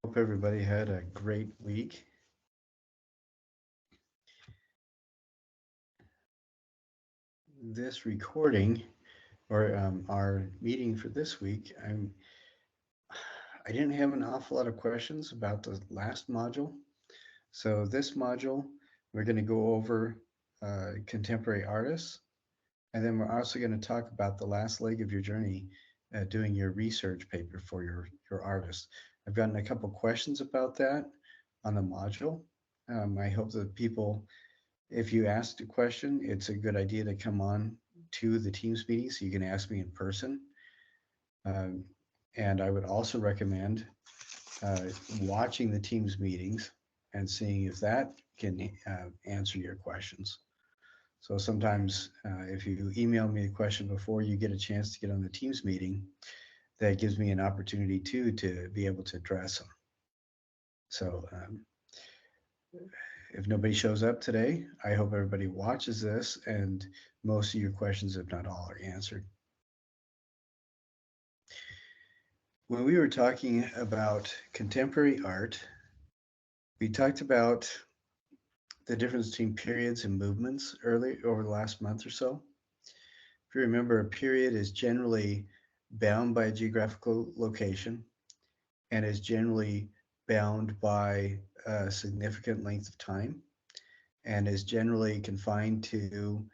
Hope everybody had a great week. This recording or our meeting for this week, I didn't have an awful lot of questions about the last module. So this module, we're going to go over contemporary artists, and then we're also going to talk about the last leg of your journey, doing your research paper for your artist. I've gotten a couple questions about that on the module. I hope that people, if you asked a question, it's a good idea to come on to the Teams meeting so you can ask me in person. Um, and I would also recommend watching the Teams meetings and seeing if that can answer your questions. So sometimes if you email me a question before you get a chance to get on the Teams meeting, that gives me an opportunity too to be able to address them. So if nobody shows up today, I hope everybody watches this and most of your questions, if not all, are answered. When we were talking about contemporary art, we talked about the difference between periods and movements early over the last month or so. If you remember, a period is generally bound by a geographical location and is generally bound by a significant length of time and is generally confined to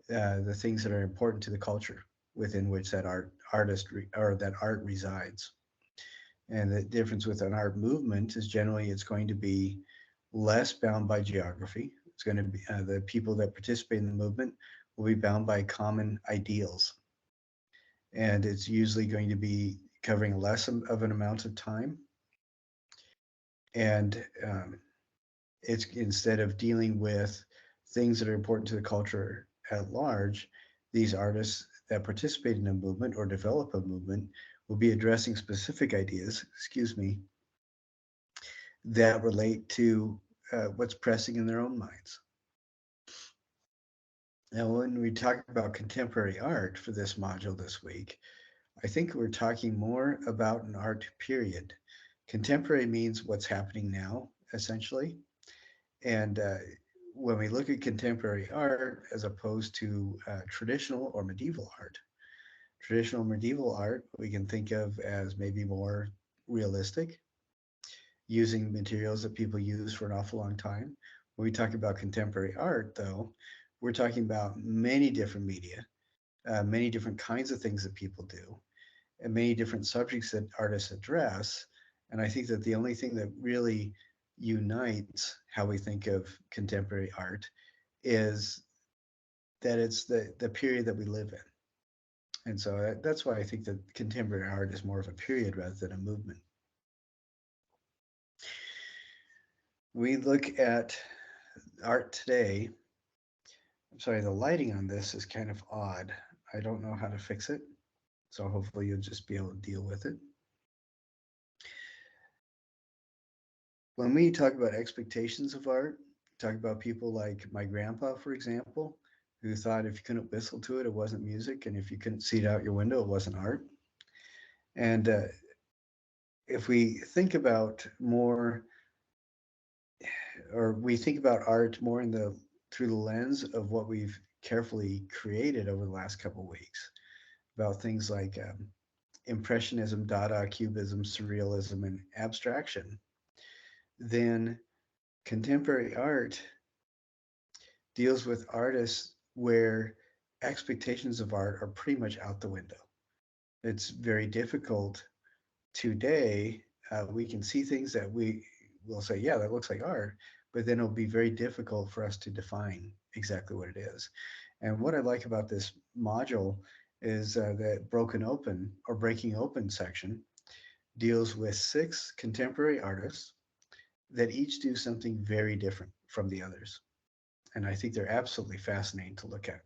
the things that are important to the culture within which that art resides. And the difference with an art movement is generally it's going to be less bound by geography. It's going to be the people that participate in the movement will be bound by common ideals. And it's usually going to be covering less of an amount of time. And it's instead of dealing with things that are important to the culture at large, these artists that participate in a movement or develop a movement will be addressing specific ideas, that relate to what's pressing in their own minds. Now, when we talk about contemporary art for this module this week, I think we're talking more about an art period. Contemporary means what's happening now, essentially. And when we look at contemporary art as opposed to traditional or medieval art, traditional medieval art we can think of as maybe more realistic, using materials that people use for an awful long time. When we talk about contemporary art, though, we're talking about many different media, many different kinds of things that people do, and many different subjects that artists address. And I think that the only thing that really unites how we think of contemporary art is that it's the period that we live in. And so that's why I think that contemporary art is more of a period rather than a movement. We look at art today. I'm sorry, the lighting on this is kind of odd. I don't know how to fix it. So hopefully you'll just be able to deal with it. When we talk about expectations of art, talk about people like my grandpa, for example, who thought if you couldn't whistle to it, it wasn't music. And if you couldn't see it out your window, it wasn't art. And if we think about more, or we think about art more through the lens of what we've carefully created over the last couple of weeks, about things like Impressionism, Dada, Cubism, Surrealism, and abstraction, then contemporary art deals with artists where expectations of art are pretty much out the window. It's very difficult today. We can see things that we will say, yeah, that looks like art, but then it'll be very difficult for us to define exactly what it is. And what I like about this module is that breaking open section deals with 6 contemporary artists that each do something very different from the others. And I think they're absolutely fascinating to look at.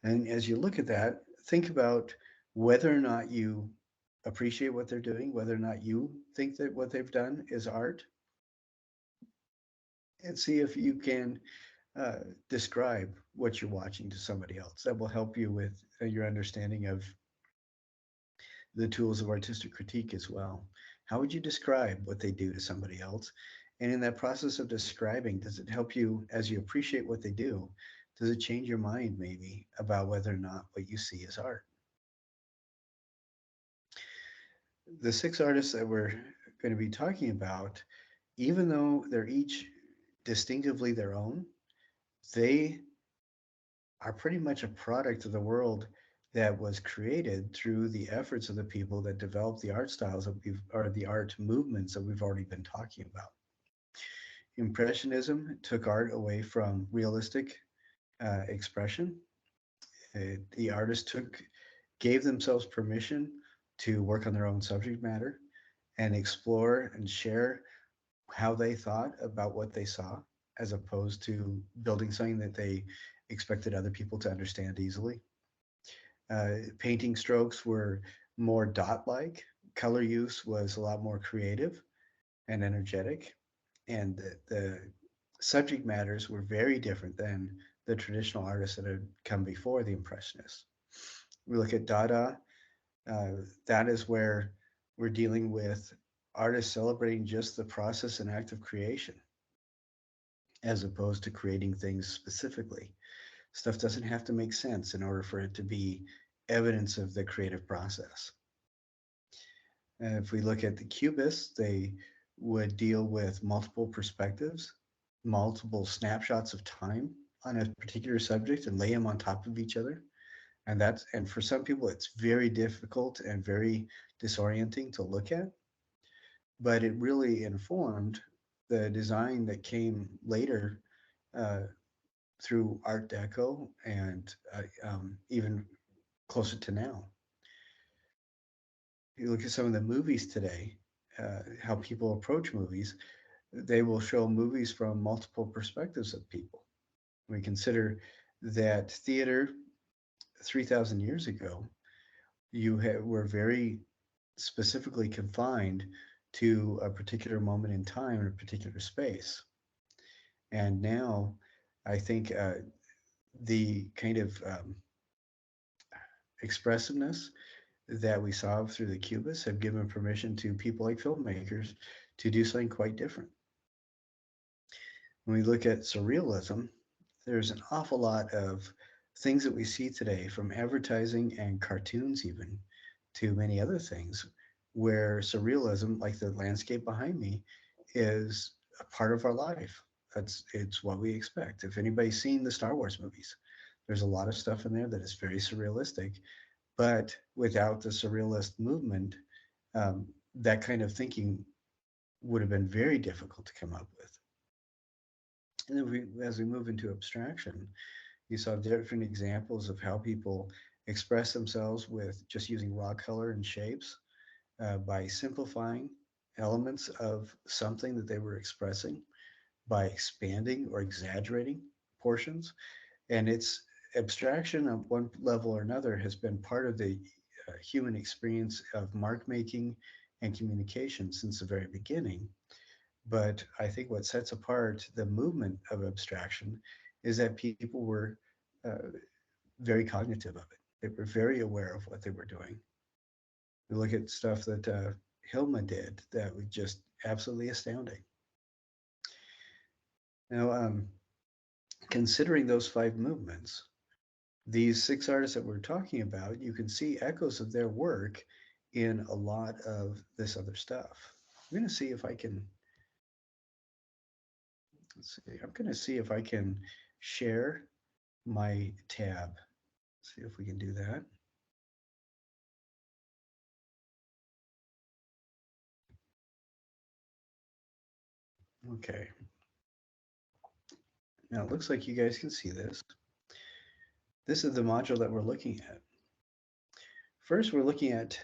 And as you look at that, think about whether or not you appreciate what they're doing, whether or not you think that what they've done is art, and see if you can describe what you're watching to somebody else. That will help you with your understanding of the tools of artistic critique as well. How would you describe what they do to somebody else? And in that process of describing, does it help you as you appreciate what they do? Does it change your mind maybe about whether or not what you see is art? The six artists that we're going to be talking about, even though they're each distinctively their own, they are pretty much a product of the world that was created through the efforts of the people that developed the art styles that we've, or the art movements that we've already been talking about. Impressionism took art away from realistic expression. The artists gave themselves permission to work on their own subject matter and explore and share how they thought about what they saw, as opposed to building something that they expected other people to understand easily. Painting strokes were more dot-like. Color use was a lot more creative and energetic, and the subject matters were very different than the traditional artists that had come before the Impressionists. We look at Dada, uh, that is where we're dealing with artists celebrating just the process and act of creation, as opposed to creating things specifically. Stuff doesn't have to make sense in order for it to be evidence of the creative process. If we look at the Cubists, they would deal with multiple perspectives, multiple snapshots of time on a particular subject and lay them on top of each other. And for some people, it's very difficult and very disorienting to look at, but it really informed the design that came later uh, through Art Deco and even closer to now. You look at some of the movies today, how people approach movies, they will show movies from multiple perspectives of people. We consider that theater 3,000 years ago, were very specifically confined to a particular moment in time in a particular space. And now I think the kind of expressiveness that we saw through the Cubists have given permission to people like filmmakers to do something quite different. When we look at surrealism, there's an awful lot of things that we see today, from advertising and cartoons even to many other things, where surrealism, like the landscape behind me, is a part of our life. It's what we expect. If anybody's seen the Star Wars movies, there's a lot of stuff in there that is very surrealistic, but without the surrealist movement, that kind of thinking would have been very difficult to come up with. And then as we move into abstraction, you saw different examples of how people express themselves with just using raw color and shapes, by simplifying elements of something that they were expressing, by expanding or exaggerating portions. And it's abstraction on one level or another has been part of the human experience of mark making and communication since the very beginning. But I think what sets apart the movement of abstraction is that people were uh, very cognitive of it. They were very aware of what they were doing. We look at stuff that Hilma did that was just absolutely astounding. Now, considering those five movements, these six artists that we're talking about, you can see echoes of their work in a lot of this other stuff. I'm going to see if I can, let's see, I'm going to see if I can share my tab. See if we can do that. Okay. Now it looks like you guys can see this. This is the module that we're looking at. First, we're looking at,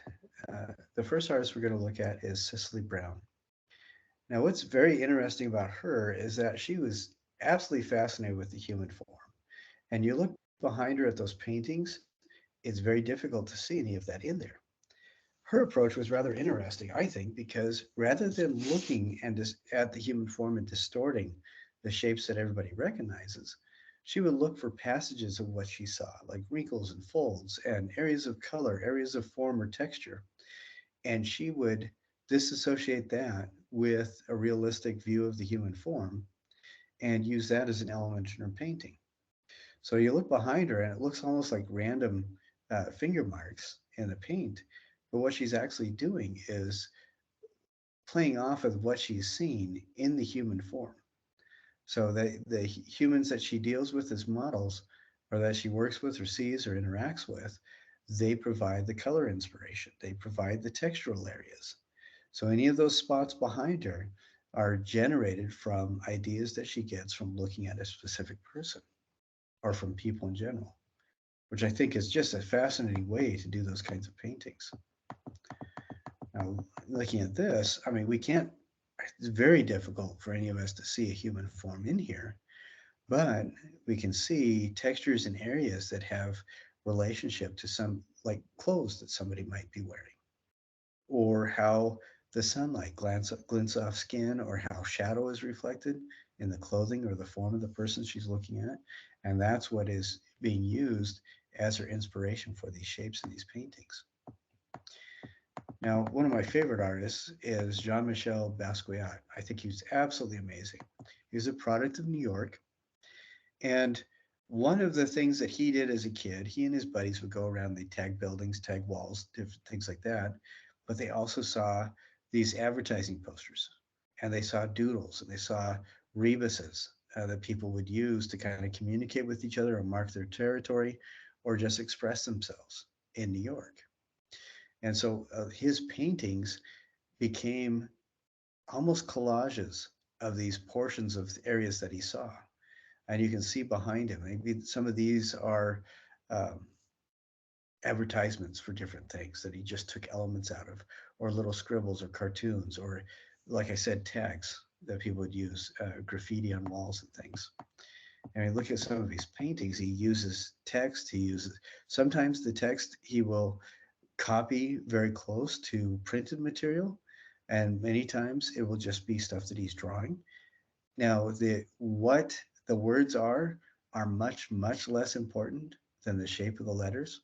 the first artist we're going to look at is Cecily Brown. Now, what's very interesting about her is that she was absolutely fascinated with the human form. And you look behind her at those paintings, it's very difficult to see any of that in there. Her approach was rather interesting, I think, because rather than looking at the human form and distorting the shapes that everybody recognizes, she would look for passages of what she saw, like wrinkles and folds and areas of color, areas of form or texture. And she would disassociate that with a realistic view of the human form and use that as an element in her painting. So you look behind her and it looks almost like random finger marks in the paint. But what she's actually doing is playing off of what she's seen in the human form. So the humans that she deals with as models, or that she works with or sees or interacts with, they provide the color inspiration. They provide the textural areas. So any of those spots behind her are generated from ideas that she gets from looking at a specific person or from people in general, which I think is just a fascinating way to do those kinds of paintings. Now, looking at this, I mean, we can't, it's very difficult for any of us to see a human form in here, but we can see textures and areas that have relationship to some, like clothes that somebody might be wearing, or how the sunlight glints off skin, or how shadow is reflected in the clothing or the form of the person she's looking at. And that's what is being used as her inspiration for these shapes in these paintings. Now, one of my favorite artists is Jean-Michel Basquiat. I think he's absolutely amazing. He's a product of New York. And one of the things that he did as a kid, he and his buddies would go around, they tag buildings, tag walls, different things like that. But they also saw these advertising posters, and they saw doodles, and they saw rebuses that people would use to kind of communicate with each other or mark their territory or just express themselves in New York. And so his paintings became almost collages of these portions of areas that he saw. And you can see behind him, maybe some of these are um, advertisements for different things that he just took elements out of, or little scribbles or cartoons, or like I said, tags that people would use, graffiti on walls and things. And I look at some of his paintings, he uses text, he uses, sometimes the text he will copy very close to printed material, and many times it will just be stuff that he's drawing. Now, the what the words are much less important than the shape of the letters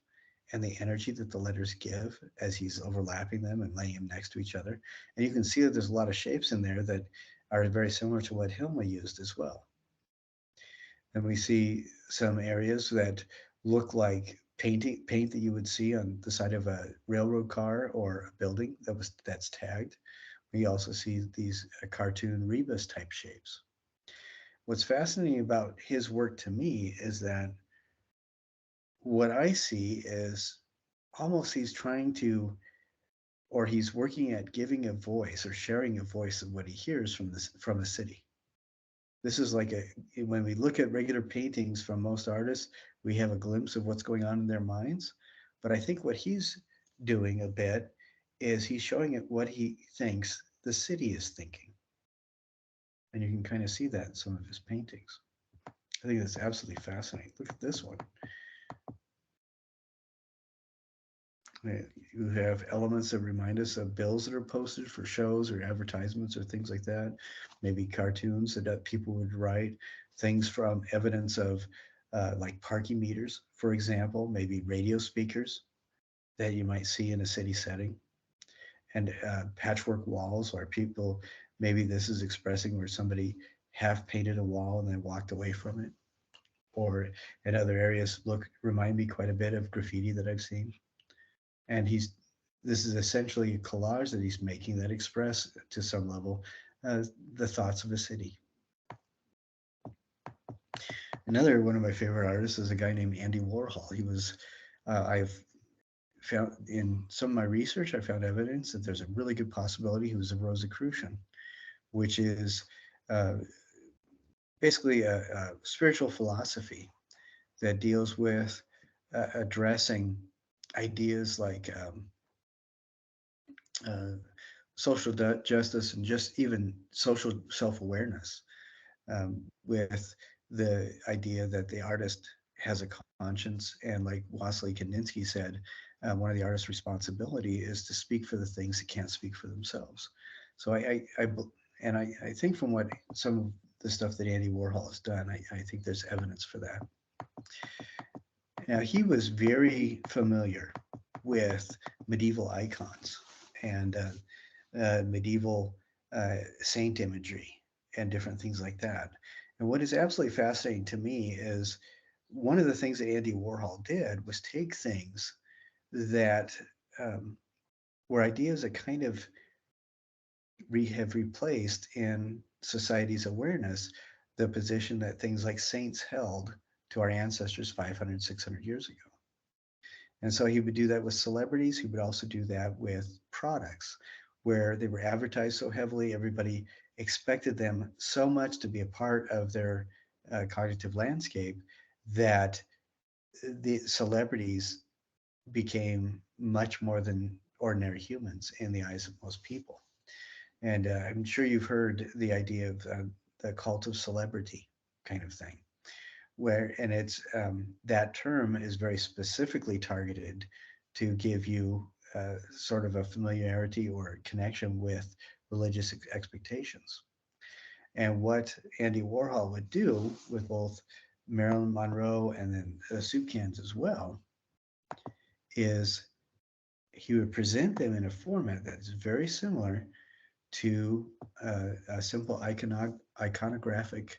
and the energy that the letters give as he's overlapping them and laying them next to each other. And you can see that there's a lot of shapes in there that are very similar to what Hilma used as well. And we see some areas that look like paint that you would see on the side of a railroad car or a building that's tagged. We also see these cartoon rebus type shapes. What's fascinating about his work to me is that what I see is almost he's trying to, or he's working at giving a voice or sharing a voice of what he hears from a city. This is like when we look at regular paintings from most artists, we have a glimpse of what's going on in their minds. But I think what he's doing a bit is he's showing it what he thinks the city is thinking. And you can kind of see that in some of his paintings. I think that's absolutely fascinating. Look at this one. You have elements that remind us of bills that are posted for shows or advertisements or things like that. Maybe cartoons that people would write. Things from evidence of like parking meters, for example, maybe radio speakers that you might see in a city setting. And patchwork walls where people, maybe this is expressing where somebody half painted a wall and then walked away from it. Or in other areas, remind me quite a bit of graffiti that I've seen. And this is essentially a collage that he's making that express to some level the thoughts of a city. Another one of my favorite artists is a guy named Andy Warhol. He was, I've found in some of my research, I found evidence that there's a really good possibility he was a Rosicrucian, which is uh, basically a spiritual philosophy that deals with addressing ideas like uh, social justice and just even social self-awareness, with the idea that the artist has a conscience, and like Wassily Kandinsky said, one of the artist's responsibility is to speak for the things that can't speak for themselves. So I think from what some of the stuff that Andy Warhol has done, I think there's evidence for that. Now, he was very familiar with medieval icons, and medieval saint imagery and different things like that. And what is absolutely fascinating to me is one of the things that Andy Warhol did was take things that um, were ideas that kind of have replaced in society's awareness the position that things like saints held to our ancestors 500, 600 years ago. And so he would do that with celebrities. He would also do that with products where they were advertised so heavily, everybody expected them so much to be a part of their cognitive landscape that the celebrities became much more than ordinary humans in the eyes of most people. And I'm sure you've heard the idea of the cult of celebrity kind of thing, where, and it's that term is very specifically targeted to give you sort of a familiarity or connection with religious expectations. And what Andy Warhol would do with both Marilyn Monroe and then soup cans as well is he would present them in a format that's very similar to a simple iconographic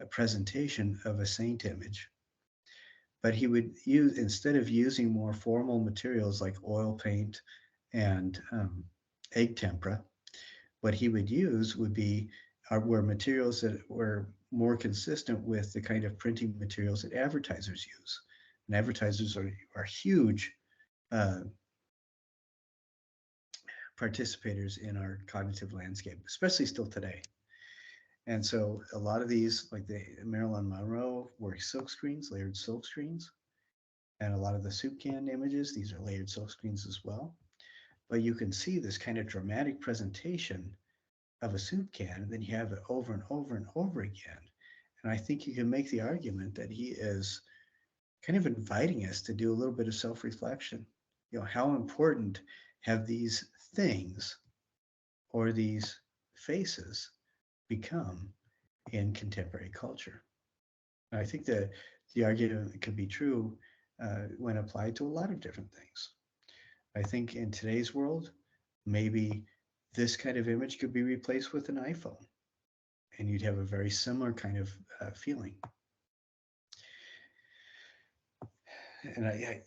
presentation of a saint image. But he would use, instead of using more formal materials like oil paint and egg tempera, what he would use would be were materials that were more consistent with the kind of printing materials that advertisers use. And advertisers are huge uh, participators in our cognitive landscape, especially still today. And so a lot of these, like the Marilyn Monroe, were silk screens, layered silk screens. And a lot of the soup can images, these are layered silk screens as well. But you can see this kind of dramatic presentation of a soup can, and then you have it over and over and over again. And I think you can make the argument that he is kind of inviting us to do a little bit of self-reflection. You know, how important have these things or these faces become in contemporary culture? And I think that the argument could be true when applied to a lot of different things. I think in today's world, maybe this kind of image could be replaced with an iPhone, and you'd have a very similar kind of feeling. And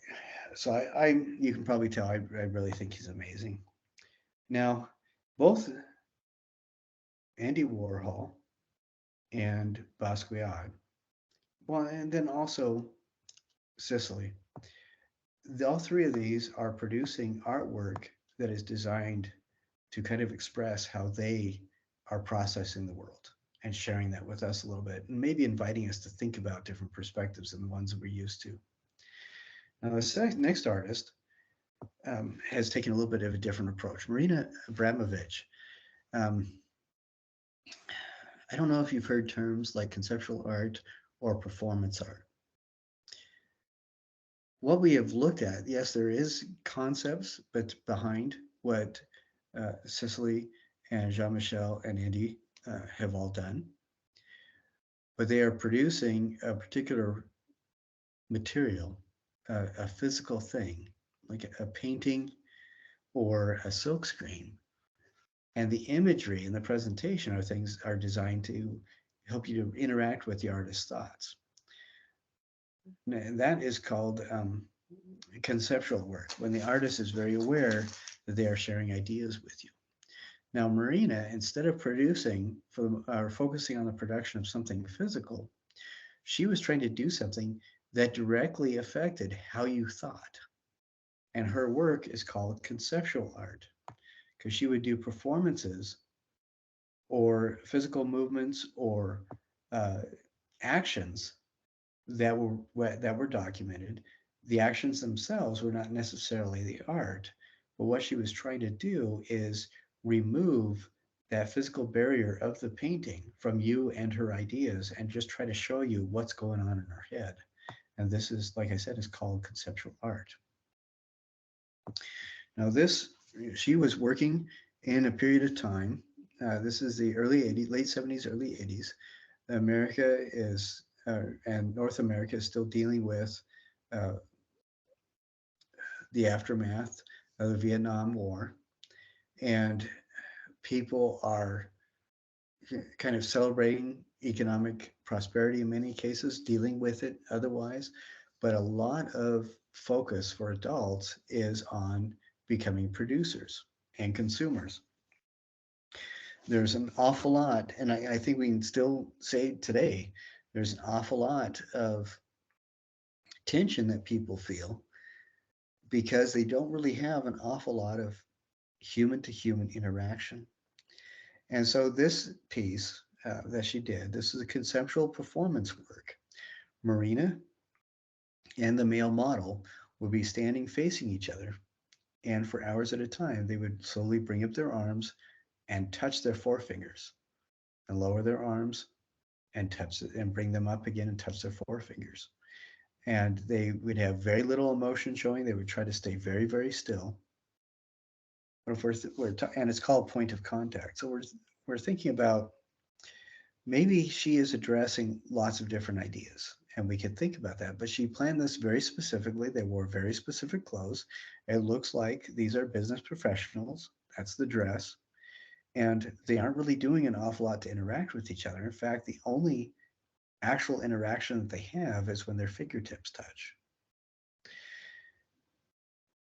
you can probably tell I really think he's amazing. Now, both Andy Warhol and Basquiat, well, and then also Cicely, all three of these are producing artwork that is designed to kind of express how they are processing the world and sharing that with us a little bit, and maybe inviting us to think about different perspectives than the ones that we're used to. Now, the next artist has taken a little bit of a different approach. Marina Abramovic. Um, I don't know if you've heard terms like conceptual art or performance art. What we have looked at, yes, there is concepts, but behind what Cecily and Jean-Michel and Andy have all done, but they are producing a particular material, a physical thing, like a painting or a silk screen. And the imagery and the presentation of things are designed to help you to interact with the artist's thoughts. And that is called conceptual work, when the artist is very aware that they are sharing ideas with you. Now, Marina, instead of producing or focusing on the production of something physical, she was trying to do something that directly affected how you thought. And her work is called conceptual art, because she would do performances or physical movements or uh, actions that were documented. The actions themselves were not necessarily the art, but what she was trying to do is remove that physical barrier of the painting from you and her ideas and just try to show you what's going on in her head. And this is, like I said, is called conceptual art. Now she was working in a period of time. This is the early 80s, late 70s, early 80s. America is, and North America is still dealing with uh, the aftermath of the Vietnam War. And people are kind of celebrating economic prosperity in many cases, dealing with it otherwise. But a lot of focus for adults is on becoming producers and consumers. There's an awful lot, and I think we can still say today, there's an awful lot of tension that people feel because they don't really have an awful lot of human to human interaction. And so this piece that she did, this is a conceptual performance work. Marina and the male model would be standing facing each other, and for hours at a time, they would slowly bring up their arms and touch their forefingers and lower their arms and touch it and bring them up again and touch their forefingers. And they would have very little emotion showing. They would try to stay very, very still. But if and it's called point of contact. So we're thinking about maybe she is addressing lots of different ideas, and we could think about that. But she planned this very specifically. They wore very specific clothes. It looks like these are business professionals. That's the dress. And they aren't really doing an awful lot to interact with each other. In fact, the only actual interaction that they have is when their fingertips touch.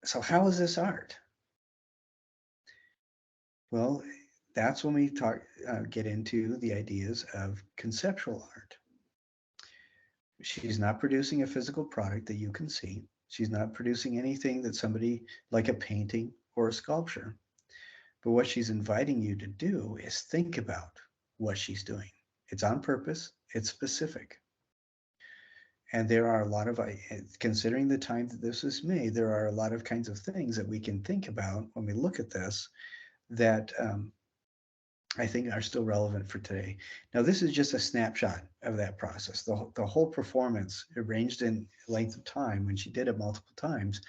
So how is this art? Well, that's when we get into the ideas of conceptual art. She's not producing a physical product that you can see. She's not producing anything that somebody like a painting or a sculpture. But what she's inviting you to do is think about what she's doing. It's on purpose, it's specific. And there are a lot of, considering the time that this was made, there are a lot of kinds of things that we can think about when we look at this that I think are still relevant for today. Now, this is just a snapshot of that process. The whole performance arranged in length of time when she did it multiple times,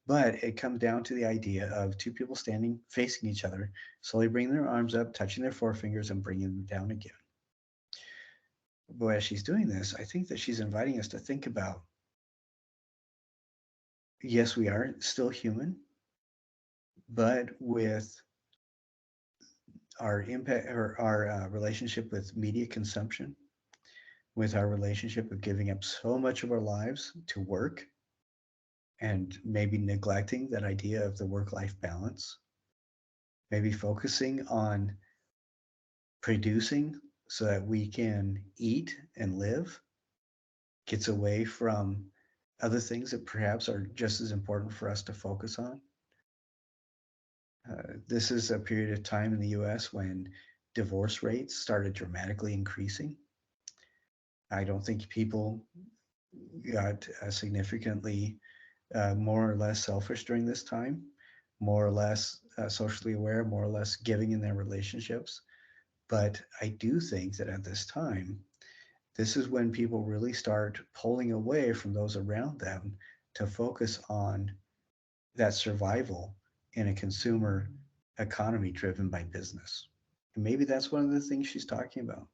but it comes down to the idea of two people standing facing each other, slowly bringing their arms up, touching their forefingers, and bringing them down again. But as she's doing this, I think that she's inviting us to think about, yes, we are still human, but with our impact or our relationship with media consumption, with our relationship of giving up so much of our lives to work and maybe neglecting that idea of the work-life balance, maybe focusing on producing so that we can eat and live, gets away from other things that perhaps are just as important for us to focus on. This is a period of time in the US when divorce rates started dramatically increasing. I don't think people got significantly more or less selfish during this time, more or less socially aware, more or less giving in their relationships. But I do think that at this time, this is when people really start pulling away from those around them to focus on that survival in a consumer economy driven by business. And maybe that's one of the things she's talking about,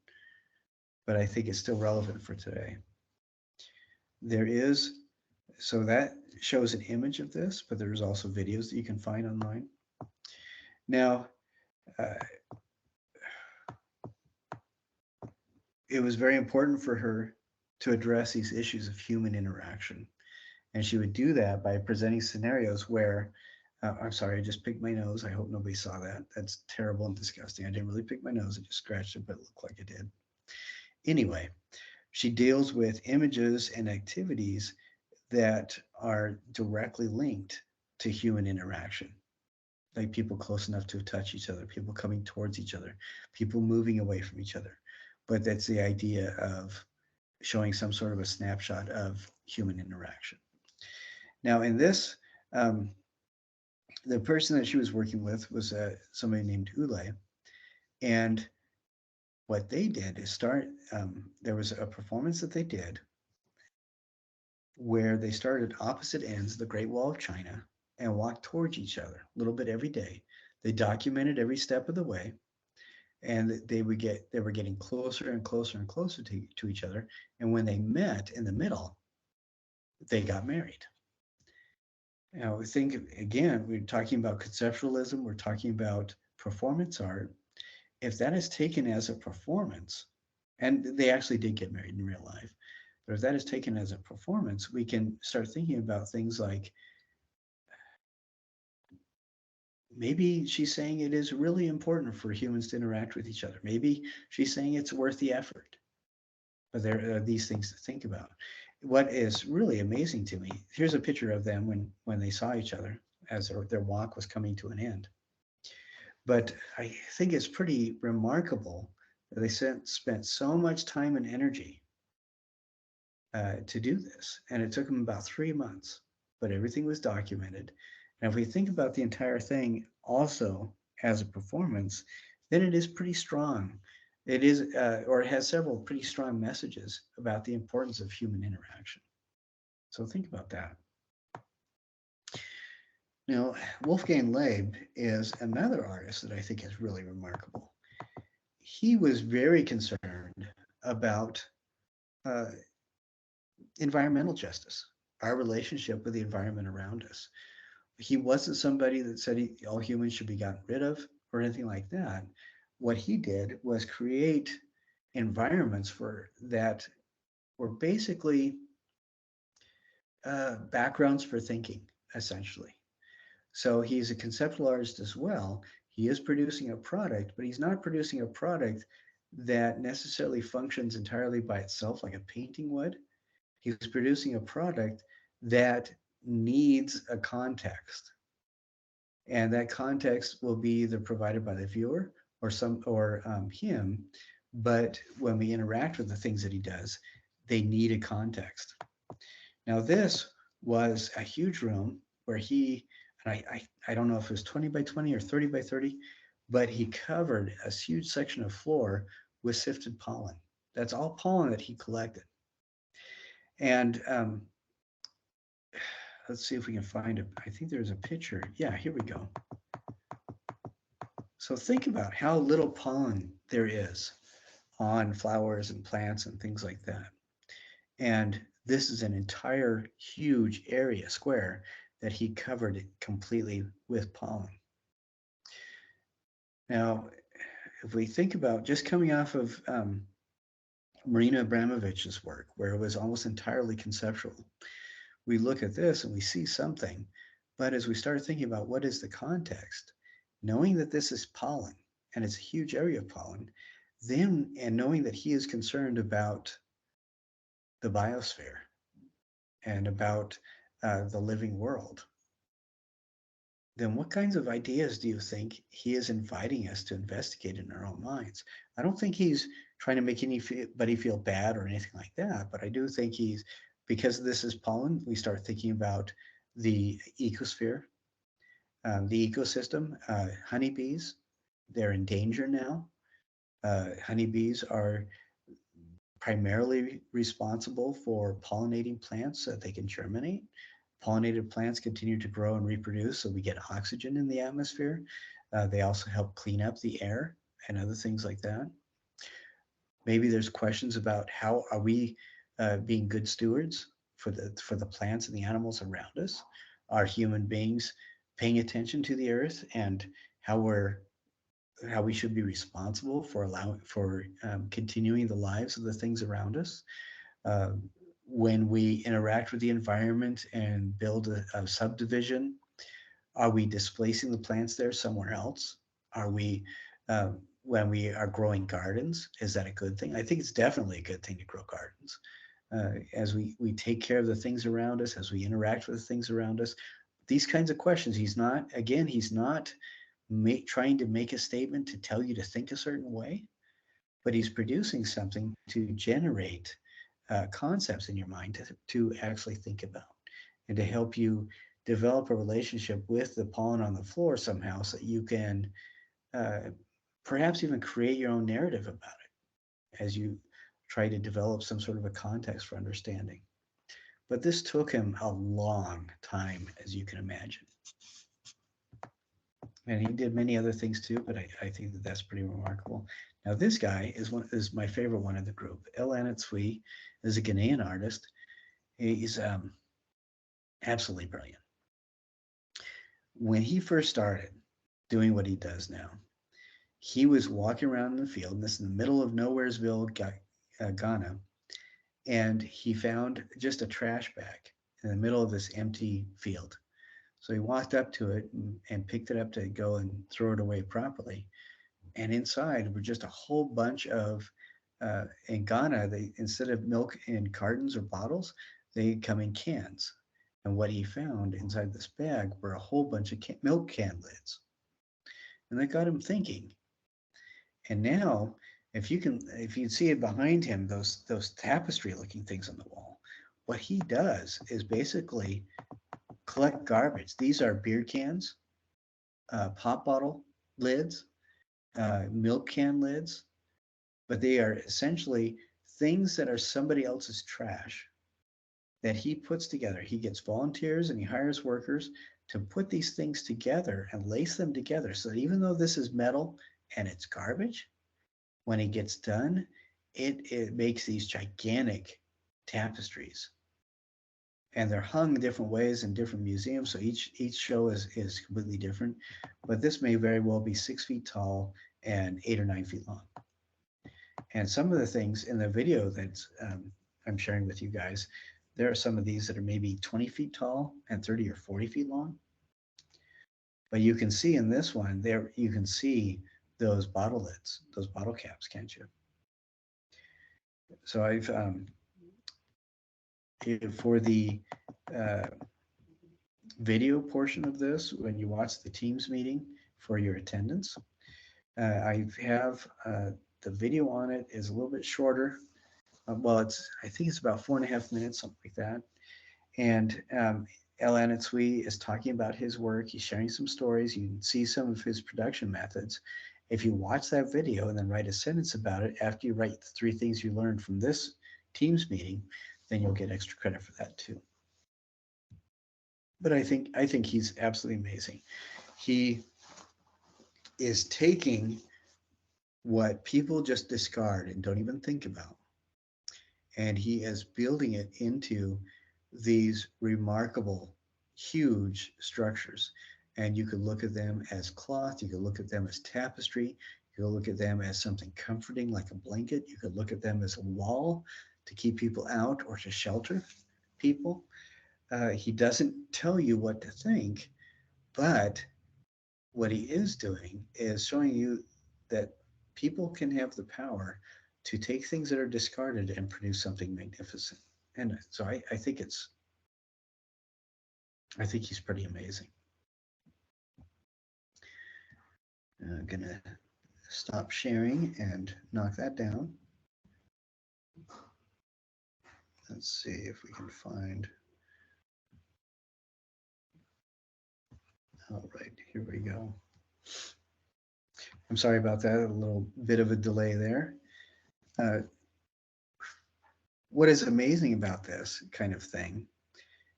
but I think it's still relevant for today. There is, so that shows an image of this, but there's also videos that you can find online. Now, it was very important for her to address these issues of human interaction. And she would do that by presenting scenarios where, I'm sorry, I just picked my nose. I hope nobody saw that. That's terrible and disgusting. I didn't really pick my nose. I just scratched it, but it looked like I did. Anyway, she deals with images and activities that are directly linked to human interaction, like people close enough to touch each other, people coming towards each other, people moving away from each other. But that's the idea of showing some sort of a snapshot of human interaction. Now, in this, the person that she was working with was somebody named Ule. And what they did is there was a performance that they did where they started at opposite ends of the Great Wall of China and walked towards each other a little bit every day. They documented every step of the way, and they were getting closer and closer and closer to each other. And when they met in the middle, they got married. Now, we think again, we're talking about conceptualism, we're talking about performance art. if that is taken as a performance, and they actually did get married in real life, but if that is taken as a performance, we can start thinking about things like maybe she's saying it is really important for humans to interact with each other. Maybe she's saying it's worth the effort. But there are these things to think about. What is really amazing to me, here's a picture of them when they saw each other as their walk was coming to an end. But I think it's pretty remarkable that they spent so much time and energy to do this. And it took them about 3 months, but everything was documented. And if we think about the entire thing also as a performance, then it is pretty strong. It is, or it has several pretty strong messages about the importance of human interaction. So think about that. Now, Wolfgang Laib is another artist that I think is really remarkable. He was very concerned about uh, environmental justice, our relationship with the environment around us. He wasn't somebody that said all humans should be gotten rid of or anything like that. What he did was create environments for that were basically backgrounds for thinking, essentially. So he's a conceptual artist as well. He is producing a product, but he's not producing a product that necessarily functions entirely by itself like a painting would. He's producing a product that needs a context, and that context will be either provided by the viewer or him. But when we interact with the things that he does, they need a context. Now this was a huge room where I don't know if it was 20 by 20 or 30 by 30, but he covered a huge section of floor with sifted pollen. That's all pollen that he collected. And let's see if we can find it. I think there's a picture. Yeah, here we go. So think about how little pollen there is on flowers and plants and things like that. And this is an entire huge area, square, that he covered it completely with pollen. Now, if we think about just coming off of Marina Abramovic's work, where it was almost entirely conceptual, we look at this and we see something. But as we start thinking about what is the context, knowing that this is pollen and it's a huge area of pollen, then and knowing that he is concerned about the biosphere and about the living world, then what kinds of ideas do you think he is inviting us to investigate in our own minds? I don't think he's trying to make anybody feel bad or anything like that, but I do think because this is pollen, we start thinking about the ecosphere, the ecosystem. Honeybees, they're in danger now. Honeybees are primarily responsible for pollinating plants so that they can germinate. Pollinated plants continue to grow and reproduce, so we get oxygen in the atmosphere. They also help clean up the air and other things like that. Maybe there's questions about how are we being good stewards for the plants and the animals around us? Are human beings paying attention to the earth and how we should be responsible for continuing the lives of the things around us? Uh, when we interact with the environment and build a subdivision, are we displacing the plants there somewhere else? Are we, when we are growing gardens, is that a good thing? I think it's definitely a good thing to grow gardens. As we take care of the things around us, as we interact with the things around us, these kinds of questions, he's not trying to make a statement to tell you to think a certain way, but he's producing something to generate concepts in your mind to actually think about and to help you develop a relationship with the pollen on the floor somehow so that you can uh, perhaps even create your own narrative about it as you try to develop some sort of a context for understanding. But this took him a long time, as you can imagine. And he did many other things too, but I think that that's pretty remarkable. Now, this guy is my favorite one in the group. Anatsui is a Ghanaian artist. He's absolutely brilliant. When he first started doing what he does now, he was walking around in the field, and this is in the middle of Nowheresville, Ghana, and he found just a trash bag in the middle of this empty field. So he walked up to it and picked it up to go and throw it away properly. And inside were just a whole bunch of, in Ghana, they, instead of milk in cartons or bottles, they come in cans. And what he found inside this bag were a whole bunch of milk can lids. And that got him thinking. And now, if you see it behind him, those tapestry looking things on the wall, what he does is basically collect garbage. These are beer cans, pop bottle lids, milk can lids, but they are essentially things that are somebody else's trash that he puts together. He gets volunteers and he hires workers to put these things together and lace them together so that even though this is metal and it's garbage, when it gets done, it makes these gigantic tapestries. And they're hung different ways in different museums. So each show is completely different. But this may very well be 6 feet tall and 8 or 9 feet long. And some of the things in the video that I'm sharing with you guys, there are some of these that are maybe 20 feet tall and 30 or 40 feet long. But you can see in this one, there you can see those bottle lids, those bottle caps, can't you? So I've, for the video portion of this, when you watch the Teams meeting for your attendance, I have the video on it is a little bit shorter. Well, I think it's about 4.5 minutes, something like that. And Anatsui is talking about his work. He's sharing some stories. You can see some of his production methods. If you watch that video and then write a sentence about it after you write the 3 things you learned from this Teams meeting, then you'll get extra credit for that too. But I think he's absolutely amazing. He is taking what people just discard and don't even think about, and he is building it into these remarkable, huge structures. And you could look at them as cloth, you could look at them as tapestry, you could look at them as something comforting like a blanket, you could look at them as a wall to keep people out or to shelter people. He doesn't tell you what to think, but what he is doing is showing you that people can have the power to take things that are discarded and produce something magnificent. And so I think he's pretty amazing. I'm gonna stop sharing and knock that down. Let's see if we can find. All right, here we go. I'm sorry about that, a little bit of a delay there. What is amazing about this kind of thing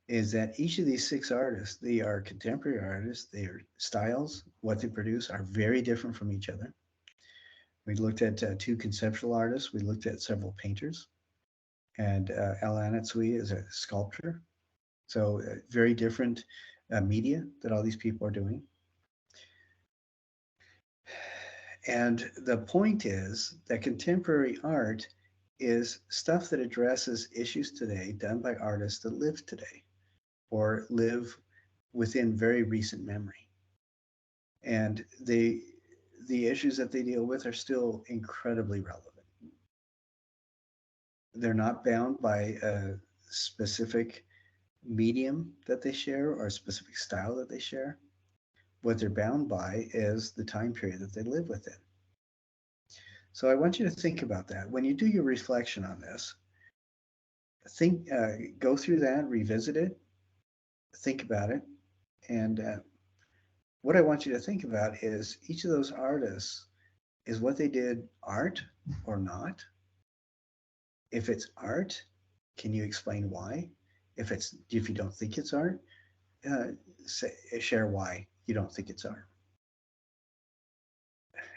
is that each of these 6 artists, they are contemporary artists, their styles, what they produce are very different from each other. We looked at 2 conceptual artists, we looked at several painters, and Anatsui is a sculptor. So very different media that all these people are doing. And the point is that contemporary art is stuff that addresses issues today done by artists that live today or live within very recent memory. And the issues that they deal with are still incredibly relevant. They're not bound by a specific medium that they share or a specific style that they share. What they're bound by is the time period that they live within. So I want you to think about that. When you do your reflection on this, go through that, revisit it, think about it. And what I want you to think about is each of those artists, is what they did art or not? If it's art, can you explain why? If you don't think it's art, share why you don't think it's art.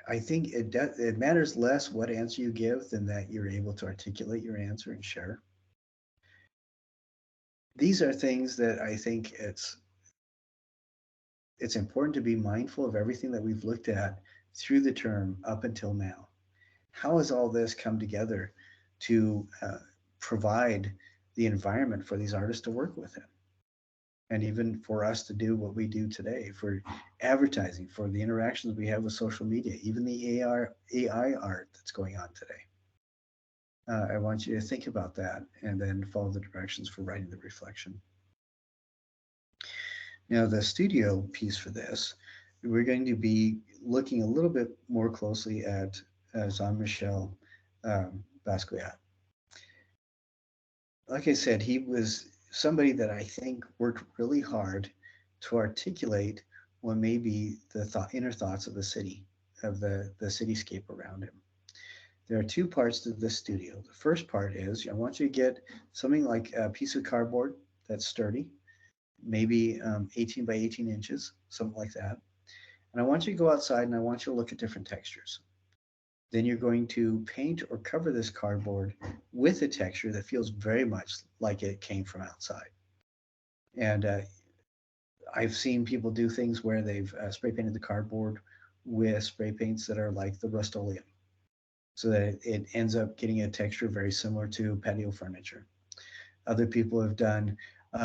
I think it matters less what answer you give than that you're able to articulate your answer and share. These are things that I think it's important to be mindful of everything that we've looked at through the term up until now. How has all this come together to provide the environment for these artists to work within? And even for us to do what we do today, for advertising, for the interactions we have with social media, even the AI art that's going on today. I want you to think about that and then follow the directions for writing the reflection. Now, the studio piece for this, we're going to be looking a little bit more closely at Jean-Michel Basquiat. Like I said, he was somebody that I think worked really hard to articulate what may be the inner thoughts of the city, of the cityscape around him. There are two parts to this studio. The first part is I want you to get something like a piece of cardboard that's sturdy, maybe 18 by 18 inches, something like that. And I want you to go outside and I want you to look at different textures. Then you're going to paint or cover this cardboard with a texture that feels very much like it came from outside. And I've seen people do things where they've spray painted the cardboard with spray paints that are like the Rust-Oleum, so that it ends up getting a texture very similar to patio furniture. Other people have done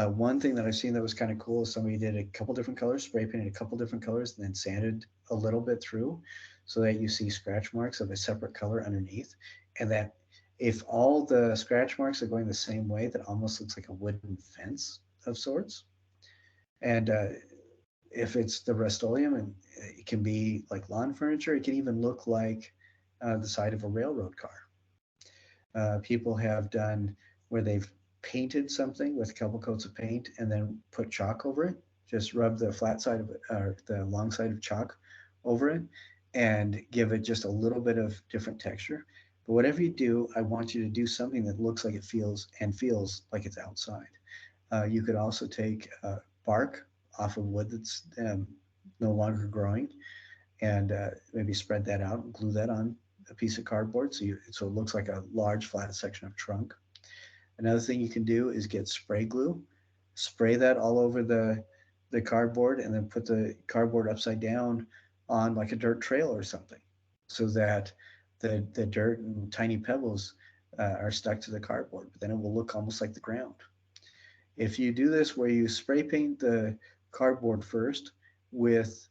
one thing that I've seen that was kind of cool is somebody did a couple different colors, spray painted a couple different colors, and then sanded a little bit through so that you see scratch marks of a separate color underneath. And that if all the scratch marks are going the same way, that almost looks like a wooden fence of sorts. And if it's the Rust-Oleum, and it can be like lawn furniture, it can even look like the side of a railroad car. People have done where they've painted something with a couple coats of paint and then put chalk over it. Just rub the flat side of it, or the long side of chalk over it, and give it just a little bit of different texture. But whatever you do, I want you to do something that looks like it feels and feels like it's outside. You could also take bark off of wood that's no longer growing and maybe spread that out and glue that on a piece of cardboard so it looks like a large flat section of trunk. Another thing you can do is get spray glue, spray that all over the cardboard, and then put the cardboard upside down on like a dirt trail or something, so that the dirt and tiny pebbles are stuck to the cardboard, but then it will look almost like the ground. If you do this where you spray paint the cardboard first with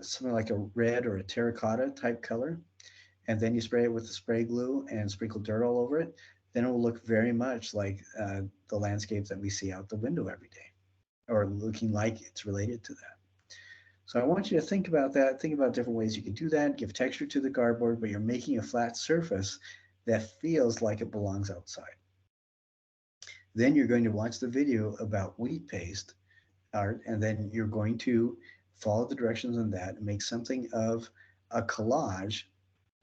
something like a red or a terracotta type color, and then you spray it with the spray glue and sprinkle dirt all over it, then it will look very much like the landscapes that we see out the window every day, or looking like it's related to that. So I want you to think about that, think about different ways you can do that, give texture to the cardboard, but you're making a flat surface that feels like it belongs outside. Then you're going to watch the video about wheat paste art, and then you're going to follow the directions on that and make something of a collage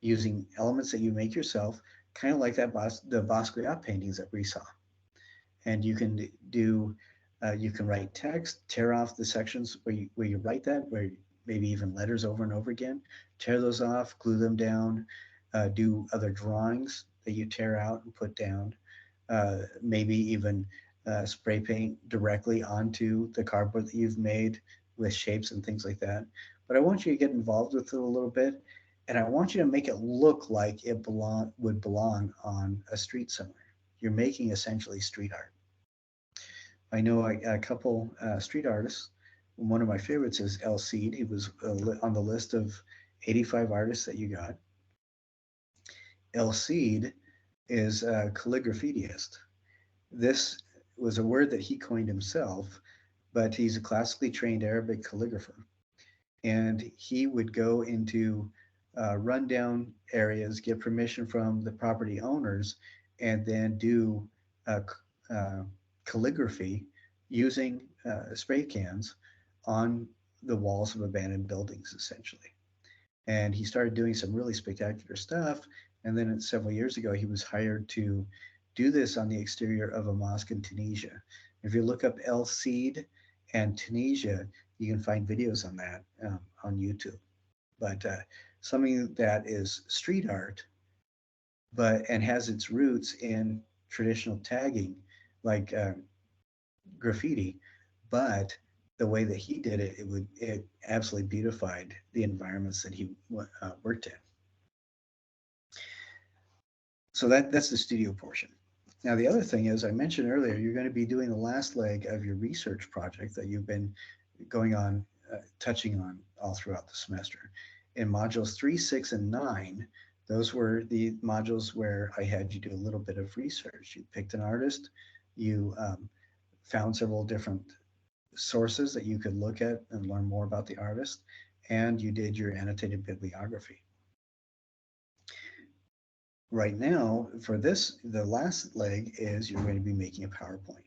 using elements that you make yourself, kind of like the Basquiat paintings that we saw. And you can do, you can write text, tear off the sections where you write that, where maybe even letters over and over again, tear those off, glue them down, do other drawings that you tear out and put down, maybe even spray paint directly onto the cardboard that you've made with shapes and things like that. But I want you to get involved with it a little bit, and I want you to make it look like it would belong on a street somewhere. You're making essentially street art. I know a couple street artists. One of my favorites is El Cid. He was on the list of 85 artists that you got. El Cid is a calligraphist. This was a word that he coined himself, but he's a classically trained Arabic calligrapher. And he would go into rundown areas, get permission from the property owners, and then do uh, calligraphy using spray cans on the walls of abandoned buildings, essentially. And he started doing some really spectacular stuff. And then several years ago, he was hired to do this on the exterior of a mosque in Tunisia. If you look up El Cid and Tunisia, you can find videos on that on YouTube. But something that is street art, and has its roots in traditional tagging, like graffiti, but the way that he did it, it absolutely beautified the environments that he worked in. So that's the studio portion. Now, the other thing is, I mentioned earlier, you're going to be doing the last leg of your research project that you've been going on, touching on all throughout the semester. In modules 3, 6, and 9, those were the modules where I had you do a little bit of research. You picked an artist, you found several different sources that you could look at and learn more about the artist, and you did your annotated bibliography. Right now, for this, the last leg is you're going to be making a PowerPoint.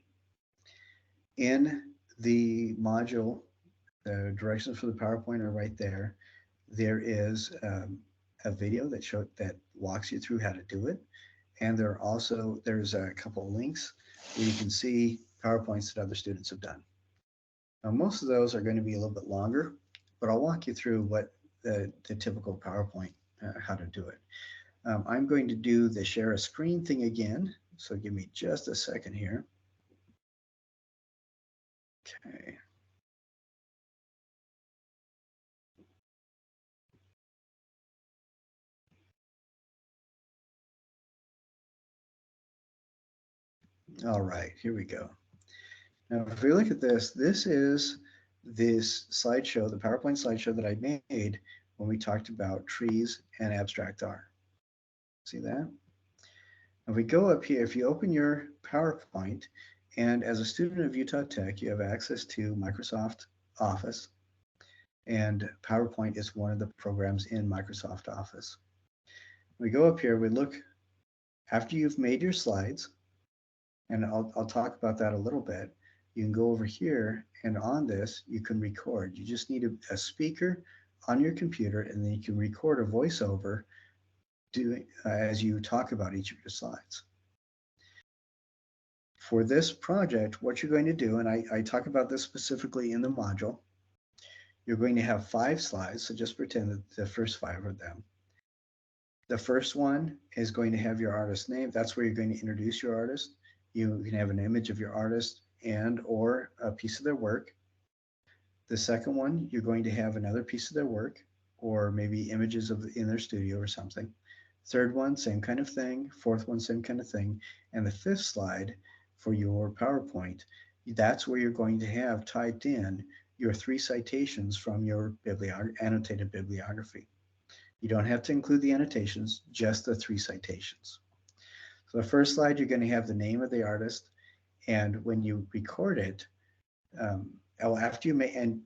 In the module, the directions for the PowerPoint are right there. There is a video that walks you through how to do it. And there's a couple of links where you can see PowerPoints that other students have done. Now, most of those are going to be a little bit longer, but I'll walk you through what the typical PowerPoint, how to do it. I'm going to do the share a screen thing again. So give me just a second here. Okay. All right, here we go. Now, if we look at this is this slideshow, the PowerPoint slideshow that I made when we talked about trees and abstract art. See that? If we go up here, if you open your PowerPoint, and as a student of Utah Tech, you have access to Microsoft Office, and PowerPoint is one of the programs in Microsoft Office. We go up here, we look, after you've made your slides, and I'll talk about that a little bit, you can go over here, and on this, you can record. You just need a speaker on your computer, and then you can record a voiceover as you talk about each of your slides. For this project, what you're going to do, and I talk about this specifically in the module, you're going to have 5 slides, so just pretend that the first 5 are them. The first one is going to have your artist name. That's where you're going to introduce your artist. You can have an image of your artist and or a piece of their work. The second one, you're going to have another piece of their work, or maybe images in their studio or something. Third one, same kind of thing. Fourth one, same kind of thing. And the fifth slide for your PowerPoint, that's where you're going to have typed in your 3 citations from your annotated bibliography. You don't have to include the annotations, just the 3 citations. So the first slide, you're going to have the name of the artist, and when you record it, after you may, and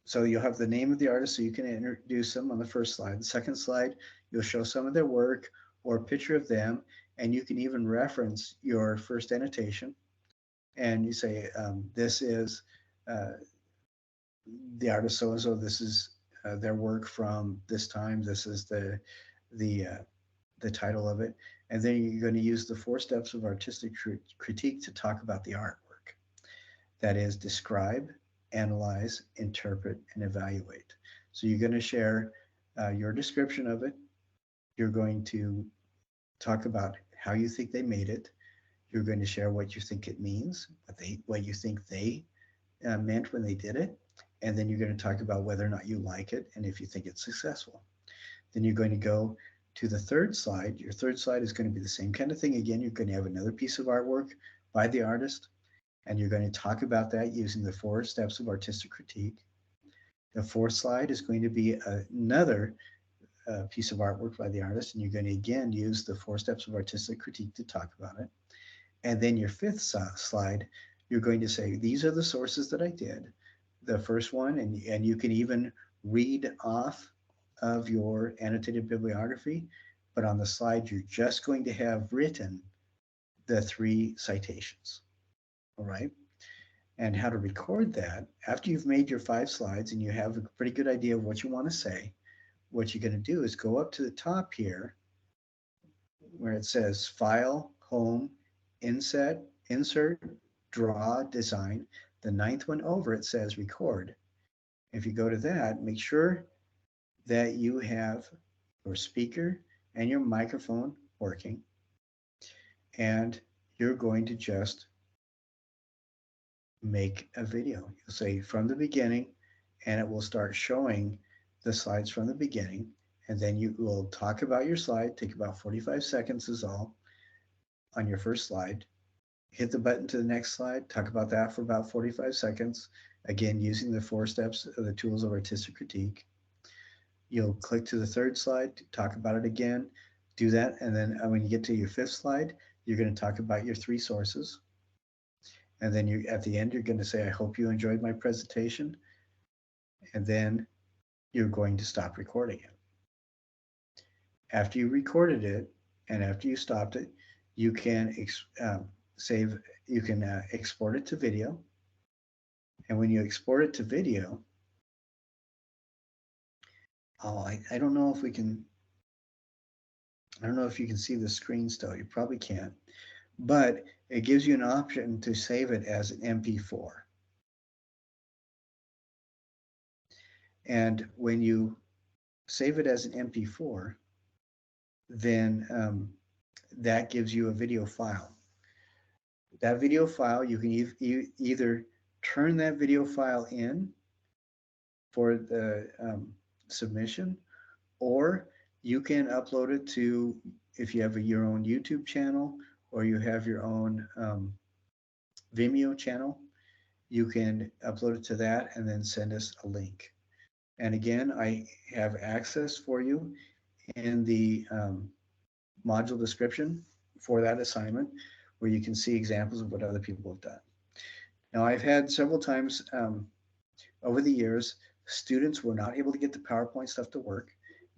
so you'll have the name of the artist, so you can introduce them on the first slide. The second slide, you'll show some of their work or a picture of them, and you can even reference your first annotation. And you say, this is the artist so-and-so, this is their work from this time, this is the title of it. And then you're going to use the 4 steps of artistic critique to talk about the artwork. That is, describe, analyze, interpret, and evaluate. So you're going to share your description of it. You're going to talk about how you think they made it. You're going to share what you think it means, what you think they meant when they did it. And then you're going to talk about whether or not you like it and if you think it's successful. Then you're going to go to the third slide. Your third slide is going to be the same kind of thing again. You're going to have another piece of artwork by the artist, and you're going to talk about that using the 4 steps of artistic critique. The fourth slide is going to be another piece of artwork by the artist, and you're going to again use the 4 steps of artistic critique to talk about it. And then your fifth slide, you're going to say, these are the sources that I did. The first one, and you can even read off of your annotated bibliography, but on the slide, you're just going to have written the 3 citations, all right? And how to record that, after you've made your 5 slides and you have a pretty good idea of what you want to say, what you're going to do is go up to the top here where it says File, Home, Insert, Draw, Design. The 9th one over, it says Record. If you go to that, make sure that you have your speaker and your microphone working, and you're going to just make a video. You'll say from the beginning, and it will start showing the slides from the beginning. And then you will talk about your slide, take about 45 seconds is all on your first slide. Hit the button to the next slide, talk about that for about 45 seconds. Again, using the 4 steps of the tools of artistic critique. You'll click to the third slide, talk about it again, do that. And then when you get to your fifth slide, you're going to talk about your 3 sources. And then you, at the end, you're going to say, I hope you enjoyed my presentation. And then you're going to stop recording it. After you recorded it and after you stopped it, you can save, you can export it to video. And when you export it to video, I don't know if we can, I don't know if you can see the screen still. You probably can't, but it gives you an option to save it as an MP4. And when you save it as an MP4, then that gives you a video file. That video file, you can either turn that video file in for the submission, or you can upload it to, if you have your own YouTube channel or you have your own Vimeo channel, you can upload it to that and then send us a link. And again, I have access for you in the module description for that assignment, where you can see examples of what other people have done. Now, I've had several times over the years, students were not able to get the PowerPoint stuff to work.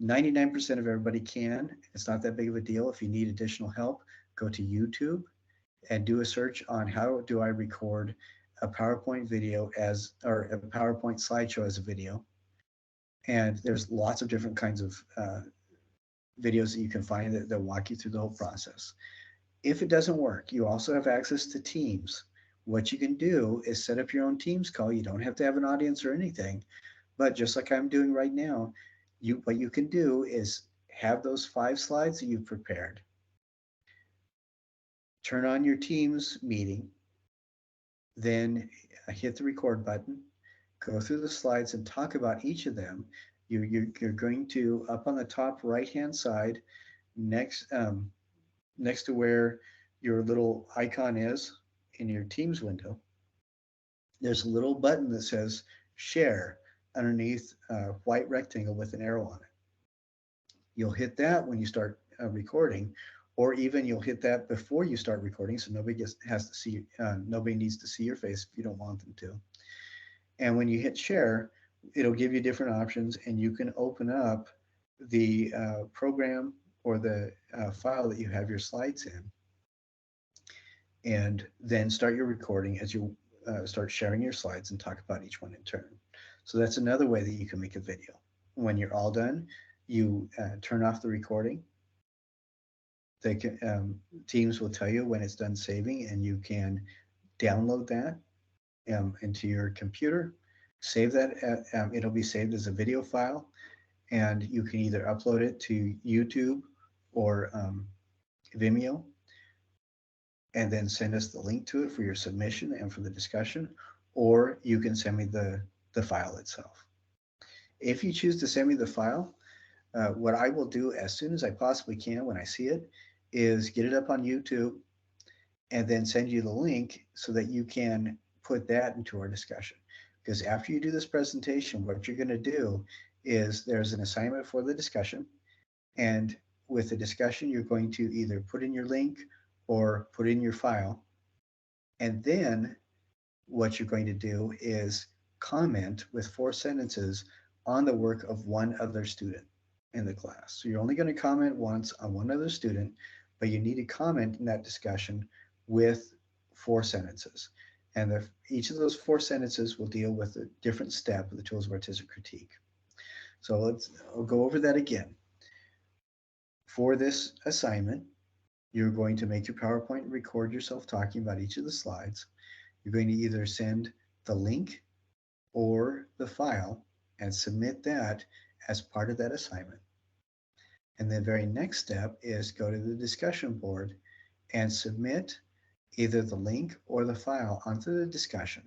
99% of everybody can. It's not that big of a deal. If you need additional help, go to YouTube and do a search on how do I record a PowerPoint video or a PowerPoint slideshow as a video. And there's lots of different kinds of videos that you can find that walk you through the whole process. If it doesn't work, you also have access to Teams. What you can do is set up your own Teams call. You don't have to have an audience or anything, but just like I'm doing right now, what you can do is have those 5 slides that you've prepared. Turn on your Teams meeting, then hit the record button, go through the slides and talk about each of them. You're going to, up on the top right-hand side, next to where your little icon is in your Teams window, there's a little button that says share underneath a white rectangle with an arrow on it. You'll hit that when you start recording, or even you'll hit that before you start recording, so nobody needs to see your face if you don't want them to. And when you hit share, it'll give you different options, and you can open up the program or the file that you have your slides in, and then start your recording as you start sharing your slides and talk about each one in turn. So that's another way that you can make a video. When you're all done, you turn off the recording. Teams will tell you when it's done saving, and you can download that into your computer, save that, it'll be saved as a video file, and you can either upload it to YouTube or Vimeo, and then send us the link to it for your submission and for the discussion, or you can send me the file itself. If you choose to send me the file, what I will do as soon as I possibly can when I see it is get it up on YouTube and then send you the link so that you can put that into our discussion. Because after you do this presentation, what you're going to do is there's an assignment for the discussion. And with the discussion, you're going to either put in your link or put in your file. And then what you're going to do is comment with 4 sentences on the work of one other student in the class. So you're only going to comment once on one other student, but you need to comment in that discussion with 4 sentences. And each of those 4 sentences will deal with a different step of the tools of artistic critique. So I'll go over that again. For this assignment, you're going to make your PowerPoint and record yourself talking about each of the slides. You're going to either send the link or the file and submit that as part of that assignment. And the very next step is go to the discussion board and submit either the link or the file onto the discussion.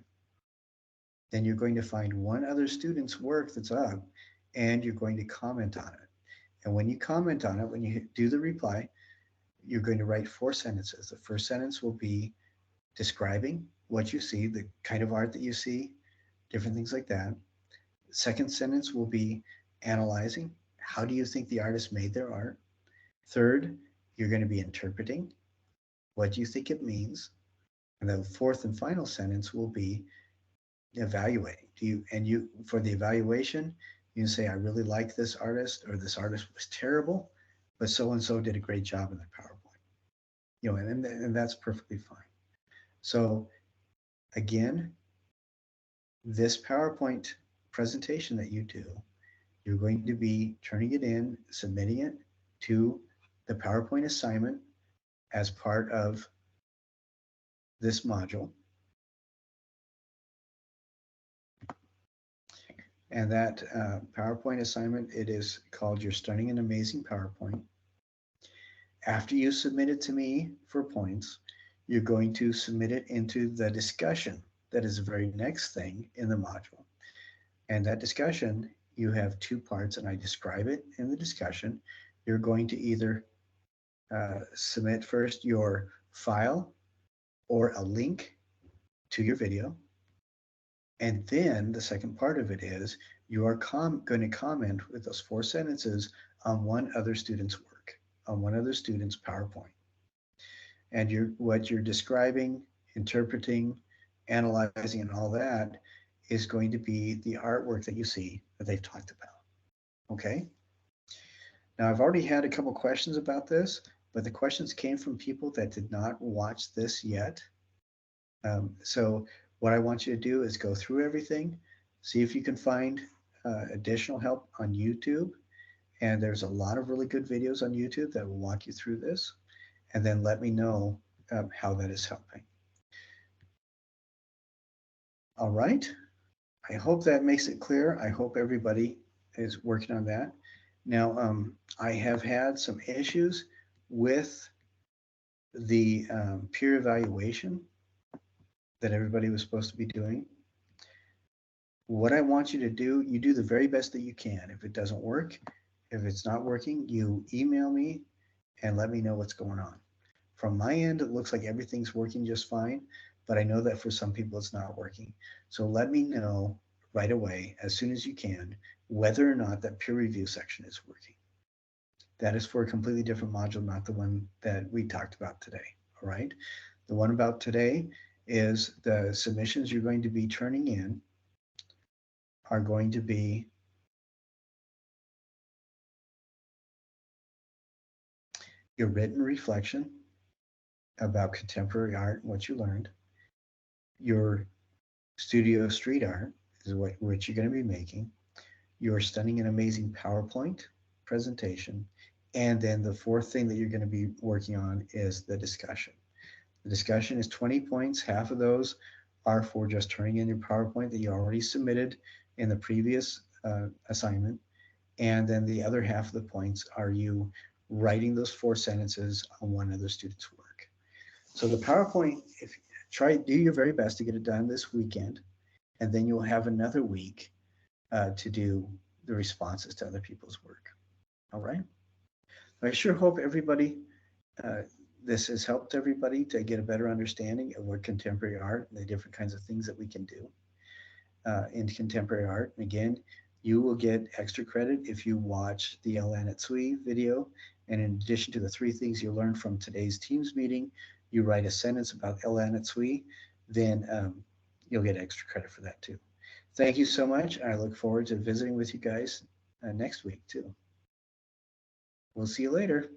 Then you're going to find one other student's work that's up, and you're going to comment on it. And when you comment on it, when you do the reply, you're going to write 4 sentences. The first sentence will be describing what you see, the kind of art that you see, different things like that. Second sentence will be analyzing. How do you think the artist made their art? Third, you're going to be interpreting. What do you think it means? And the fourth and final sentence will be evaluating. You for the evaluation, you can say, I really like this artist, or this artist was terrible, but so and so did a great job in their PowerPoint. And that's perfectly fine. So again, this PowerPoint presentation that you do, you're going to be turning it in, submitting it to the PowerPoint assignment as part of this module. And that PowerPoint assignment, it is called Your Stunning and Amazing PowerPoint. After you submit it to me for points, you're going to submit it into the discussion. That is the very next thing in the module. And that discussion, you have 2 parts, and I describe it in the discussion. You're going to either submit first your file or a link to your video. And then the second part of it is you are going to comment with those 4 sentences on one other student's work, on one other student's PowerPoint. And what you're describing, interpreting, analyzing, and all that is going to be the artwork that you see that they've talked about. Okay? Now, I've already had a couple questions about this, but the questions came from people that did not watch this yet. So what I want you to do is go through everything, see if you can find additional help on YouTube. And there's a lot of really good videos on YouTube that will walk you through this. And then let me know how that is helping. All right. I hope that makes it clear. I hope everybody is working on that. Now, I have had some issues with the peer evaluation that everybody was supposed to be doing. What I want you to do, you do the very best that you can. If it doesn't work, if it's not working, you email me and let me know what's going on. From my end, it looks like everything's working just fine, but I know that for some people it's not working. So let me know right away, as soon as you can, whether or not that peer review section is working. That is for a completely different module, not the one that we talked about today, all right? The one about today is the submissions you're going to be turning in are going to be your written reflection about contemporary art and what you learned. Your studio street art is which you're going to be making. Your stunning and amazing PowerPoint presentation. And then the fourth thing that you're going to be working on is the discussion. The discussion is 20 points. Half of those are for just turning in your PowerPoint that you already submitted in the previous assignment. And then the other half of the points are you writing those 4 sentences on one other student's work. So the PowerPoint, if do your very best to get it done this weekend, and then you'll have another week to do the responses to other people's work. All right. I sure hope everybody, this has helped everybody to get a better understanding of what contemporary art and the different kinds of things that we can do in contemporary art. And again, you will get extra credit if you watch the Anatsui video. And in addition to the 3 things you learned from today's Teams meeting, you write a sentence about Anatsui, then you'll get extra credit for that too. Thank you so much. I look forward to visiting with you guys next week too. We'll see you later.